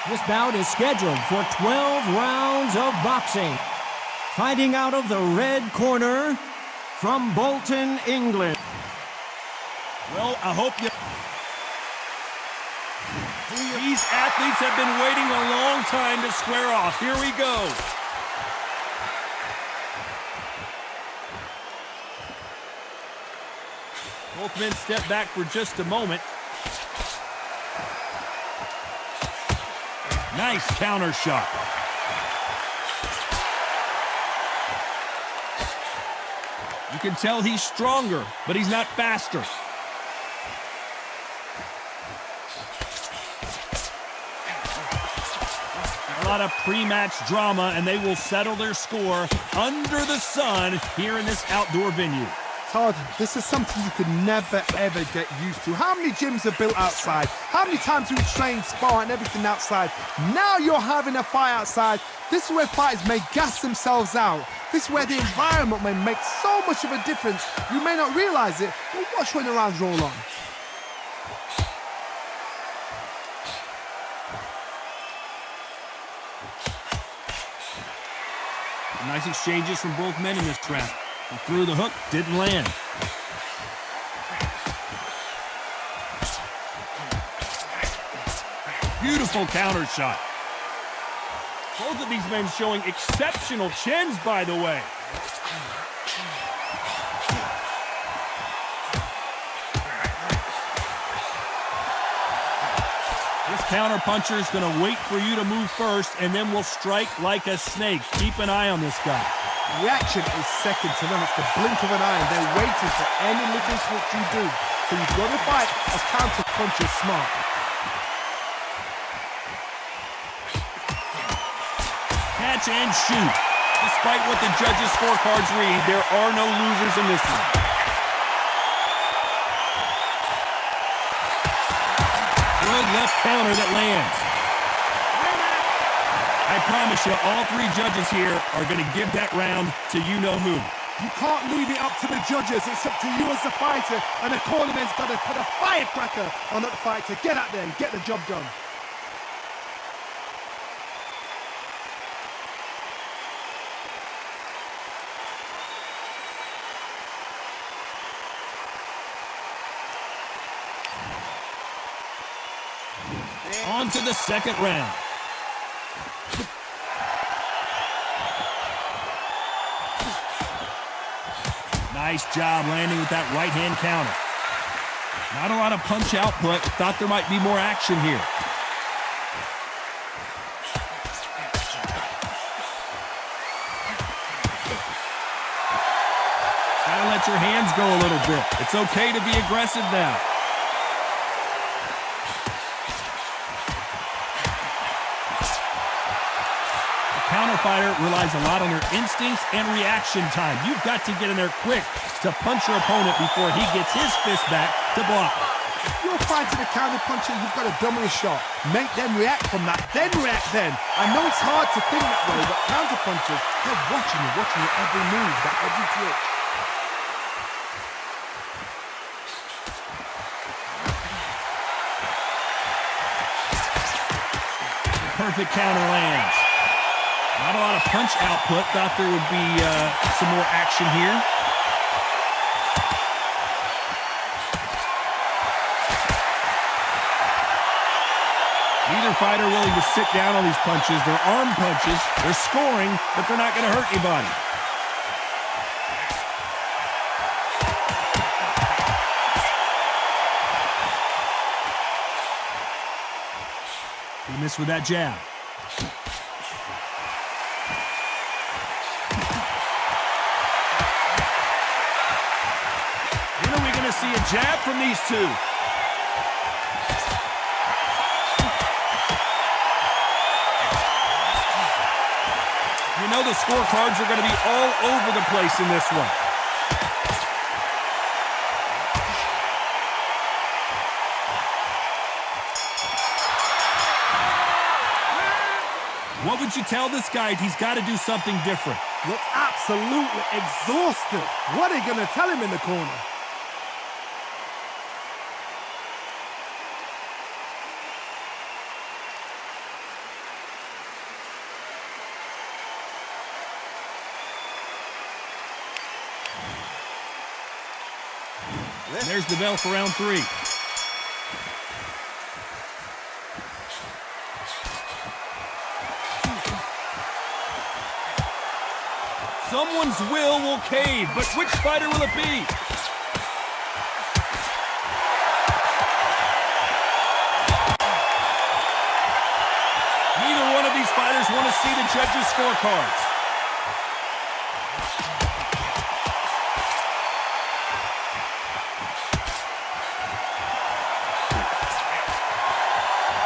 This bout is scheduled for 12 rounds of boxing. Fighting out of the red corner from Bolton, England. Well, I hope you... These athletes have been waiting a long time to square off. Here we go. Both men step back for just a moment. Nice counter shot. You can tell he's stronger, but he's not faster. A lot of pre-match drama, and they will settle their score under the sun here in this outdoor venue. Todd, this is something you could never, ever get used to. How many gyms are built outside? How many times do we train, spar, and everything outside? Now you're having a fight outside. This is where fighters may gas themselves out. This is where the environment may make so much of a difference. You may not realize it, but watch when the rounds roll on. Nice exchanges from both men in this round. He threw the hook, didn't land. Beautiful counter shot. Both of these men showing exceptional chins, by the way. This counter puncher is going to wait for you to move first, and then will strike like a snake. Keep an eye on this guy. Reaction is second to none. It's the blink of an eye, and they're waiting for any little switch you do. So you've got to fight a counter puncher smart. Catch and shoot. Despite what the judges' scorecards read, there are no losers in this one. Good left counter that lands. I promise you, all three judges here are going to give that round to you-know-who. You can't leave it up to the judges. It's up to you as the fighter, and the cornerman's got to put a firecracker on that fight to get out there and get the job done. On to the second round. Nice job landing with that right-hand counter. Not a lot of punch output. Thought there might be more action here. Gotta let your hands go a little bit. It's okay to be aggressive now. Counter fighter relies a lot on their instincts and reaction time. You've got to get in there quick to punch your opponent before he gets his fist back to block. If you're fighting a counter puncher, you've got to dummy a shot. Make them react from that, then react then. I know it's hard to think that way, but counter punchers, they're watching your every move, that every twitch. Perfect counter lands. Not a lot of punch output. Thought there would be some more action here. Neither fighter willing to sit down on these punches. They're arm punches. They're scoring, but they're not going to hurt anybody. He missed with that jab. See a jab from these two. You know the scorecards are going to be all over the place in this one. What would you tell this guy? He's got to do something different. Looks absolutely exhausted. What are you going to tell him in the corner? There's the bell for round 3. Someone's will cave, but which fighter will it be? Neither one of these fighters want to see the judges' scorecards.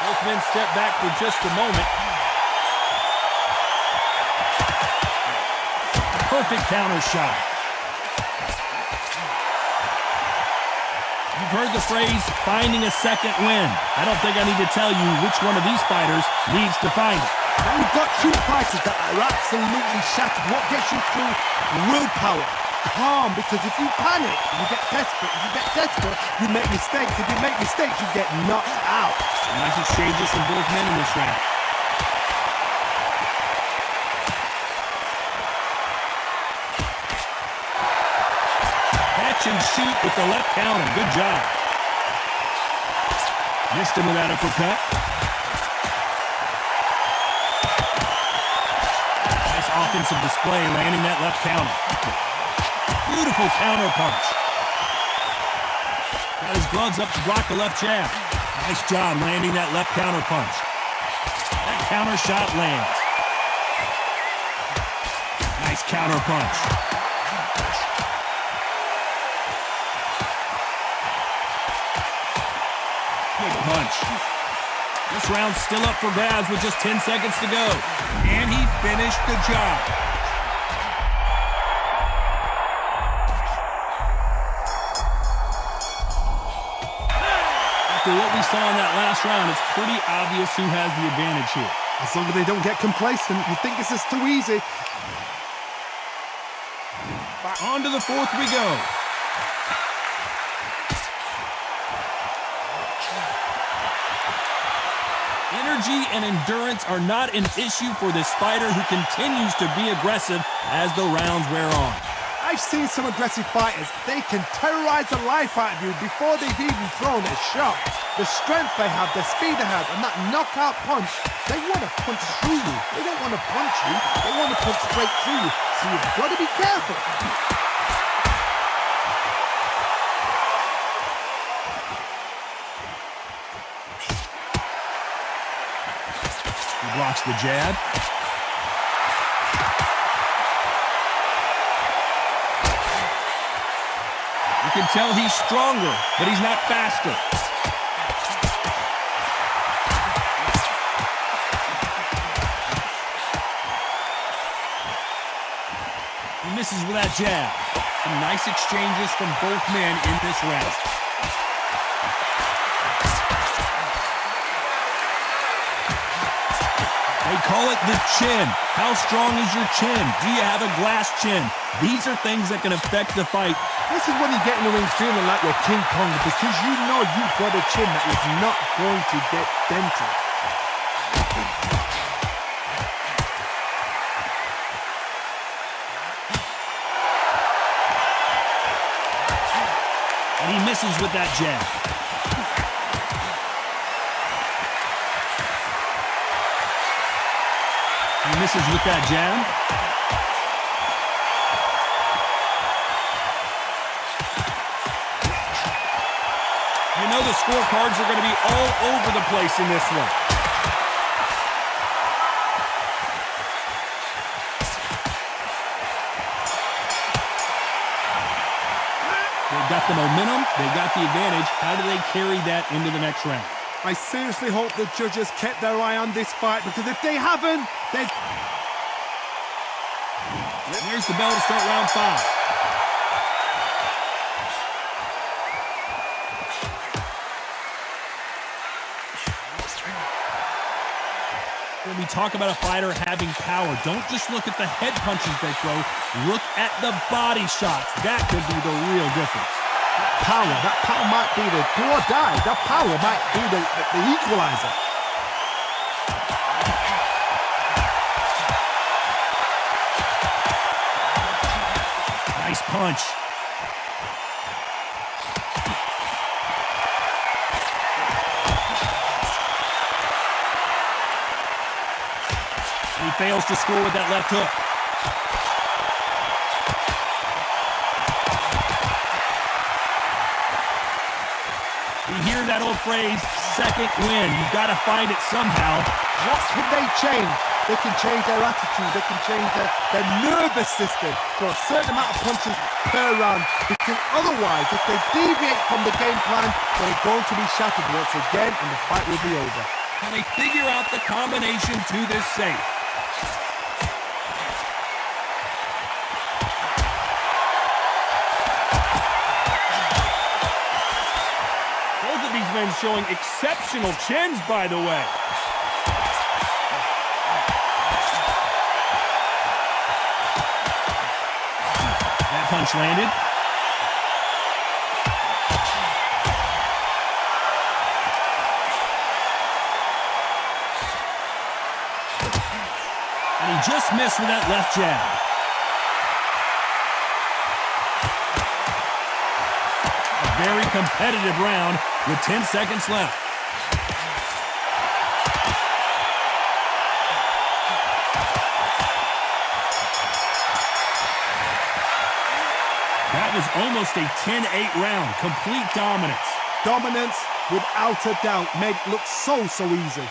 Both men step back for just a moment. Perfect counter shot. You've heard the phrase, finding a second win. I don't think I need to tell you which one of these fighters needs to find it. We've got two fighters that are absolutely shattered. What gets you through? Willpower. Calm, because if you panic, you get desperate. If you get desperate, you make mistakes. If you make mistakes, you get knocked out. Nice exchanges from both men in this round. And shoot with the left counter. Good job. Missed him with that uppercut. Nice offensive display, landing that left counter. Beautiful counter punch. Got his gloves up to block the left jab. Nice job landing that left counter punch. That counter shot lands. Nice counter punch. Punch. This round's still up for grabs with just 10 seconds to go. And he finished the job. After what we saw in that last round, it's pretty obvious who has the advantage here. As long as they don't get complacent, you think this is too easy. On to the 4th we go. Energy and endurance are not an issue for this fighter who continues to be aggressive as the rounds wear on. I've seen some aggressive fighters. They can terrorize the life out of you before they've even thrown a shot. The strength they have, the speed they have, and that knockout punch, they want to punch through you. They don't want to punch you. They want to punch straight through you. So you've got to be careful. Blocks the jab. You can tell he's stronger, but he's not faster. He misses with that jab. Some nice exchanges from both men in this round. They call it the chin. How strong is your chin? Do you have a glass chin? These are things that can affect the fight. This is when you get in the ring feeling like you're King Kong, because you know you've got a chin that is not going to get dented. And he misses with that jab. He misses with that jab. You know the scorecards are going to be all over the place in this one. They've got the momentum. They've got the advantage. How do they carry that into the next round? I seriously hope the judges kept their eye on this fight, because if they haven't, then... There's the bell to start round 5. When we talk about a fighter having power, don't just look at the head punches they throw. Look at the body shots. That could be the real difference. That power might be the do or die. That power might be the equalizer. Nice punch. fails to score with that left hook. You hear that old phrase, second win. You've got to find it somehow. What can they change? They can change their attitude. They can change their nervous system for a certain amount of punches per round. Because otherwise, if they deviate from the game plan, they're going to be shattered once again and the fight will be over. Can they figure out the combination to this safe? Both of these men showing exceptional chins, by the way. That punch landed. And he just missed with that left jab. A very competitive round with 10 seconds left. That was almost a 10-8 round. Complete dominance. Dominance, without a doubt, made it look so easy.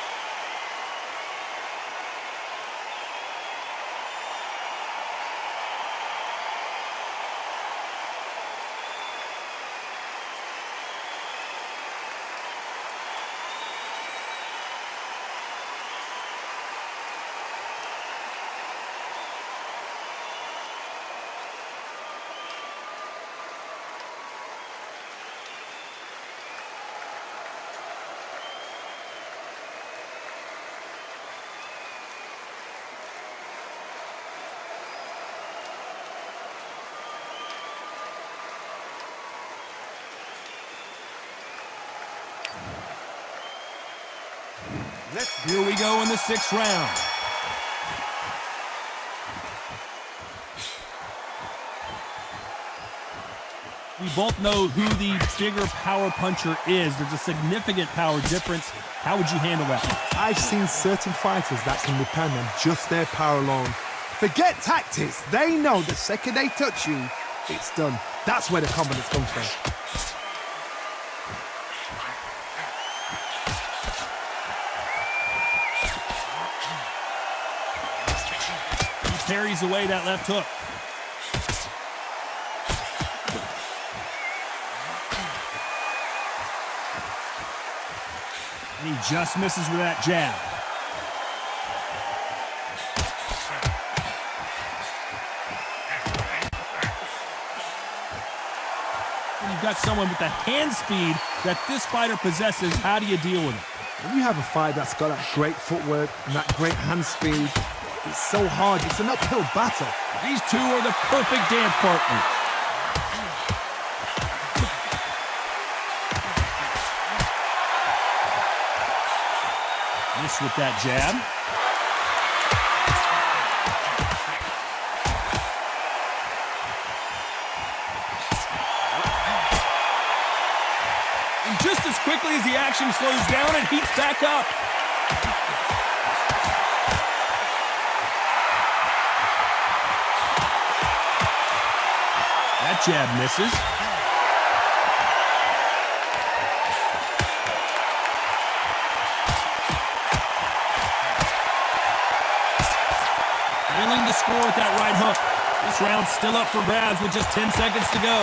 Here we go in the 6th round. We both know who the bigger power puncher is. There's a significant power difference. How would you handle that? I've seen certain fighters that can depend on just their power alone. Forget tactics. They know the second they touch you, it's done. That's where the confidence comes from. Parries away that left hook. And he just misses with that jab. When you've got someone with the hand speed that this fighter possesses, how do you deal with it? When you have a fight that's got that great footwork and that great hand speed, it's so hard. It's an uphill battle. These two are the perfect dance partners. Miss with that jab. And just as quickly as the action slows down, it heats back up. That jab misses. Failing to score with that right hook. This round's still up for grabs with just 10 seconds to go.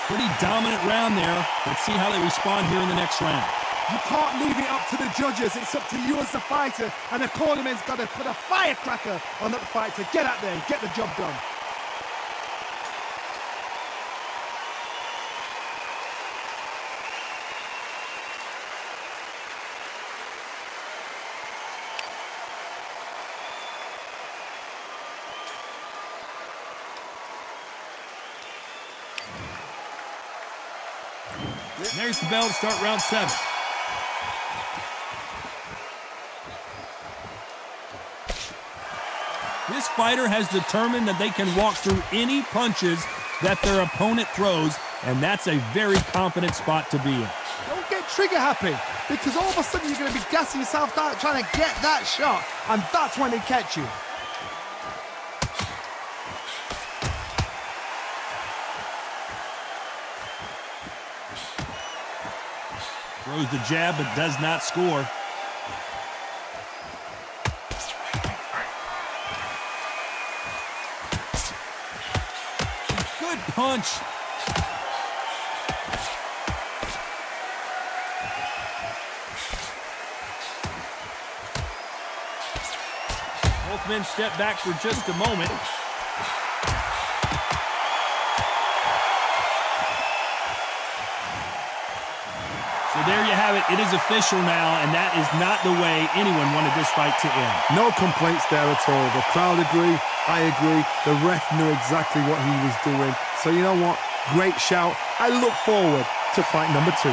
Pretty dominant round there. Let's see how they respond here in the next round. You can't leave it up to the judges. It's up to you as the fighter. And the cornerman's got to put a firecracker on that fight to get out there and get the job done. And there's the bell to start round 7. This fighter has determined that they can walk through any punches that their opponent throws and that's a very confident spot to be in. Don't get trigger happy, because all of a sudden you're going to be gassing yourself out trying to get that shot, and that's when they catch you. Throws the jab, but does not score. Good punch. Both men step back for just a moment. So there you have it. It is official now, and that is not the way anyone wanted this fight to end. No complaints there at all. The crowd agree, I agree. The ref knew exactly what he was doing. So you know what? Great shout. I look forward to fight number 2.